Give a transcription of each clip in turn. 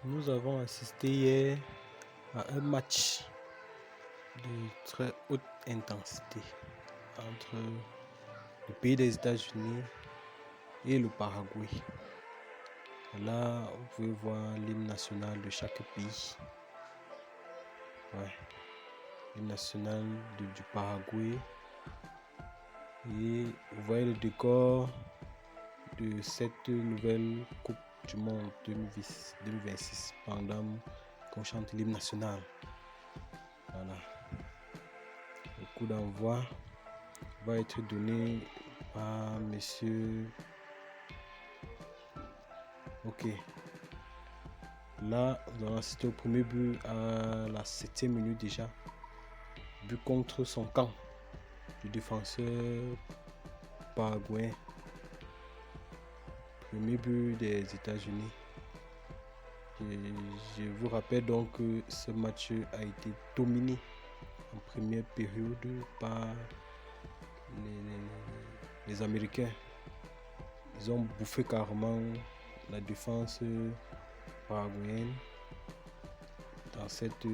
Nous avons assisté hier à un match de très haute intensité entre le pays des États-Unis et le Paraguay. Là, vous pouvez voir l'hymne national de chaque pays. Ouais, l'hymne national du Paraguay. Et vous voyez le décor de cette nouvelle Coupe du Monde 2026 pendant qu'on chante l'hymne national. Voilà. Le coup d'envoi va être donné par monsieur. Ok. Là, nous allons assister au premier but à la 7e minute déjà. But contre son camp du défenseur paraguayen. Premier but des États-Unis. Je vous rappelle donc que ce match a été dominé en première période par les Américains. Ils ont bouffé carrément la défense paraguayenne dans cette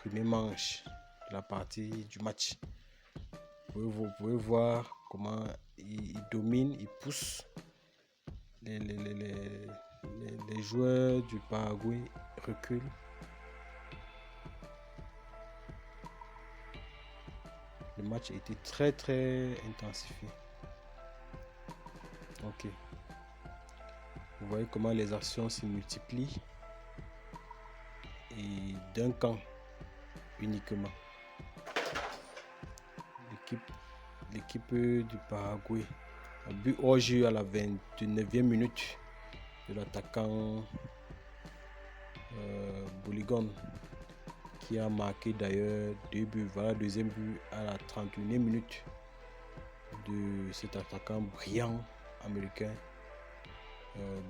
première manche de la partie du match. Vous pouvez voir comment ils dominent, ils poussent. Les joueurs du Paraguay reculent. Le match a été très intensifié. Ok. Vous voyez comment les actions se multiplient et d'un camp uniquement. L'équipe du Paraguay a but hors jeu à la 29e minute de l'attaquant Boligon qui a marqué d'ailleurs 2 buts. Voilà le deuxième but à la 31e minute de cet attaquant brillant américain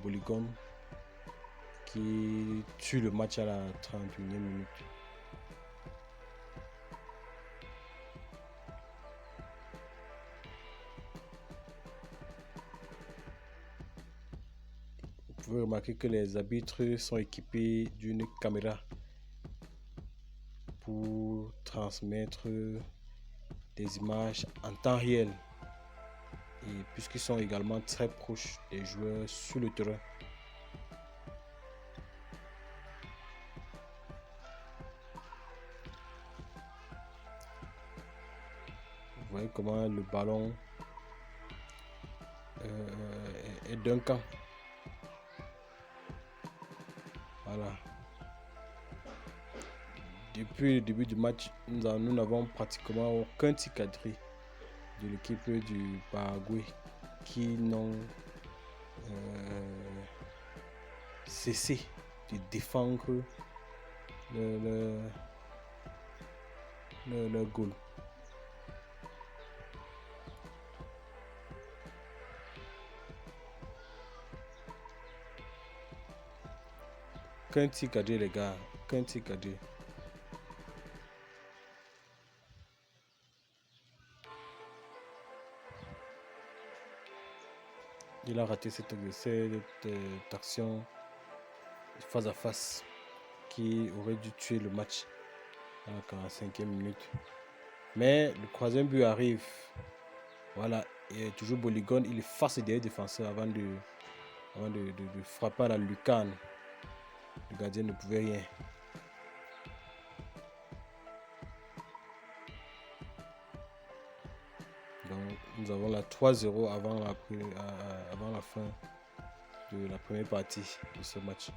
Boligon qui tue le match à la 31e minute. Vous pouvez remarquer que les arbitres sont équipés d'une caméra pour transmettre des images en temps réel et puisqu'ils sont également très proches des joueurs sur le terrain. Vous voyez comment le ballon est d'un camp. Voilà. Depuis le début du match, nous n'avons pratiquement aucun tir cadré de l'équipe du Paraguay qui n'ont cessé de défendre leur goal. Qu'un tir cadré, les gars, qu'un tir cadré. Il a raté cette action face à face qui aurait dû tuer le match à la 45e minute. Mais le troisième but arrive. Voilà, et toujours Boligon, il efface derrière défenseur avant de frapper à la lucarne. Le gardien ne pouvait rien. Donc nous avons la 3-0 avant la fin de la première partie de ce match.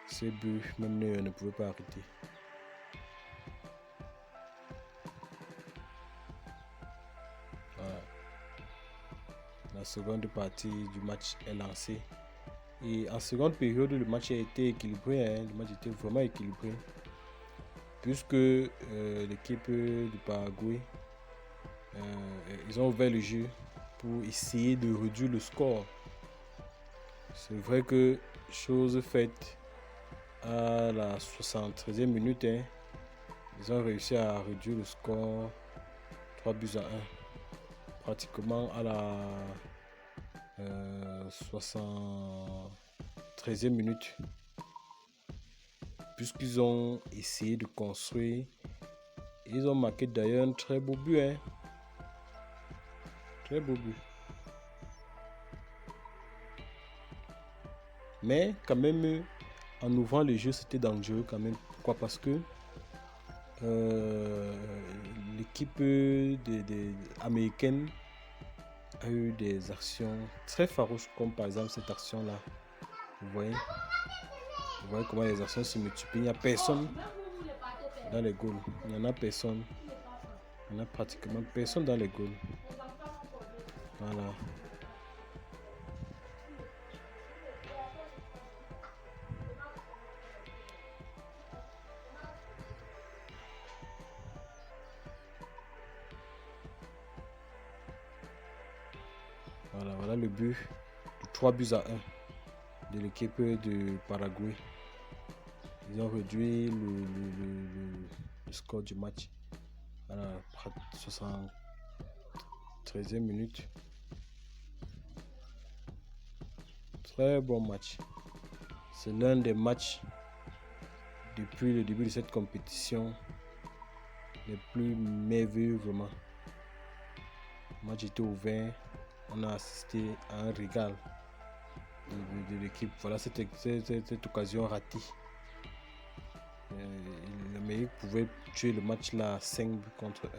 Ce but, même ne pouvait pas arrêter. Voilà. La seconde partie du match est lancée. Et en seconde période, le match a été équilibré. Le match était vraiment équilibré. Puisque l'équipe du Paraguay, ils ont ouvert le jeu pour essayer de réduire le score. C'est vrai que, chose faite, à la 73e minute, ils ont réussi à réduire le score 3 buts à 1. Pratiquement à la 13e minute. Puisqu'ils ont essayé de construire. Ils ont marqué d'ailleurs un très beau but. Hein. Très beau but. Mais quand même, en ouvrant le jeu, c'était dangereux quand même. Pourquoi? Parce que l'équipe américaine a eu des actions très farouches, comme par exemple cette action-là. Vous voyez comment les actions se multiplient. Il n'y a personne dans les goals. Il n'y en a personne. Il n'y en a pratiquement personne dans les goals. Voilà. Voilà le but de 3 buts à 1 de l'équipe de Paraguay. Ils ont réduit le score du match à la 73e minute. Très bon match. C'est l'un des matchs depuis le début de cette compétition les plus merveilleux vraiment. Le match était ouvert. On a assisté à un régal de l'équipe. Voilà cette occasion ratée. L'Amérique pouvait tuer le match là à 5 buts contre 1.